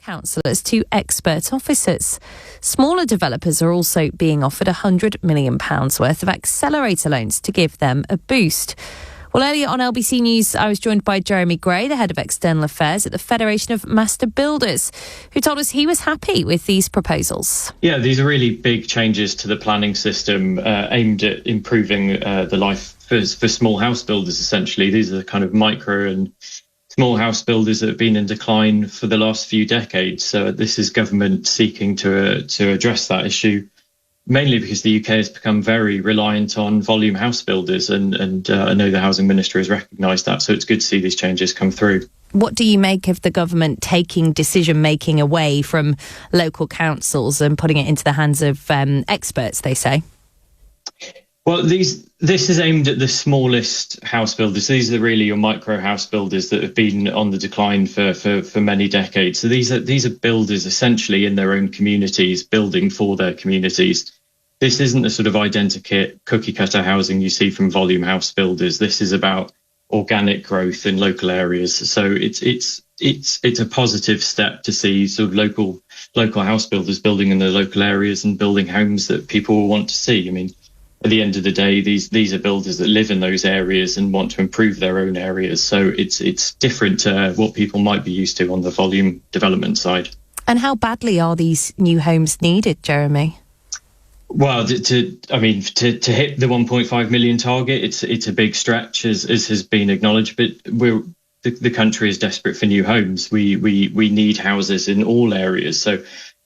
councillors to expert officers. Smaller developers are also being offered £100 million worth of accelerator loans to give them a boost. Well, earlier on LBC News, I was joined by Jeremy Gray, the head of external affairs at the Federation of Master Builders, who told us he was happy with these proposals. Yeah, these are really big changes to the planning system aimed at improving the life for small house builders, essentially. These are the kind of micro and small house builders that have been in decline for the last few decades. So this is government seeking to address that issue, mainly because the UK has become very reliant on volume house builders, and I know the Housing Minister has recognised that, so it's good to see these changes come through. What do you make of the government taking decision-making away from local councils and putting it into the hands of experts, they say? Well, this is aimed at the smallest house builders. These are really your micro house builders that have been on the decline for many decades. So these are builders essentially in their own communities, building for their communities. This isn't the sort of identikit cookie cutter housing you see from volume house builders. This is about organic growth in local areas. So it's a positive step to see sort of local house builders building in their local areas and building homes that people will want to see. I mean, at the end of the day, these are builders that live in those areas and want to improve their own areas. So it's different to what people might be used to on the volume development side. And how badly are these new homes needed, Jeremy? Well, to hit the 1.5 million target, it's a big stretch, as has been acknowledged. But the country is desperate for new homes. We need houses in all areas. So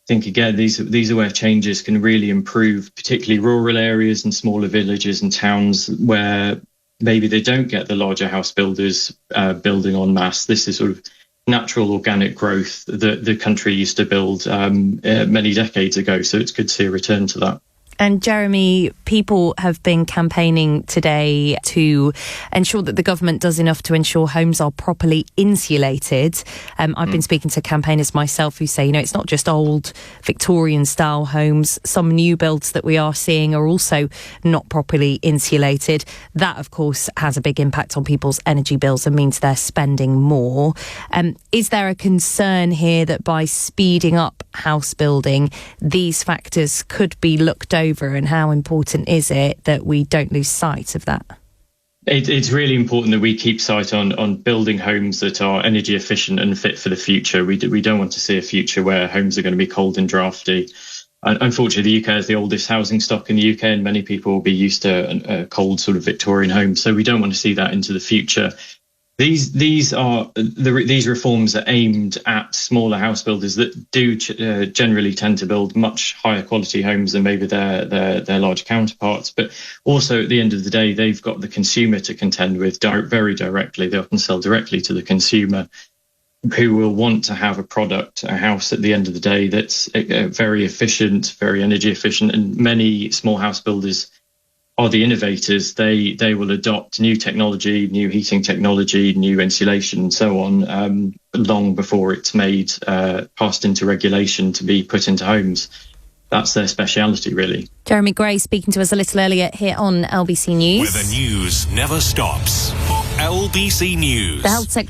I think, again, these are where changes can really improve, particularly rural areas and smaller villages and towns where maybe they don't get the larger house builders building en masse. This is sort of natural organic growth that the country used to build many decades ago. So it's good to see a return to that. And Jeremy, people have been campaigning today to ensure that the government does enough to ensure homes are properly insulated. I've been speaking to campaigners myself who say, it's not just old Victorian style homes. Some new builds that we are seeing are also not properly insulated. That, of course, has a big impact on people's energy bills and means they're spending more. Is there a concern here that by speeding up house building, these factors could be looked over, and how important is it that we don't lose sight of that? It's really important that we keep sight on building homes that are energy efficient and fit for the future. We don't want to see a future where homes are going to be cold and drafty. Unfortunately, the UK is the oldest housing stock in the UK, and many people will be used to a cold sort of Victorian home. So we don't want to see that into the future. These reforms are aimed at smaller house builders that do generally tend to build much higher quality homes than maybe their large counterparts. But also, at the end of the day, they've got the consumer to contend with very directly. They often sell directly to the consumer, who will want to have a house at the end of the day that's very efficient, very energy efficient. And many small house builders are the innovators. They will adopt new technology, new heating technology, new insulation and so on, long before it's made, passed into regulation to be put into homes. That's their speciality, really. Jeremy Gray speaking to us a little earlier here on LBC News. Where the news never stops. LBC News. The Health Secretary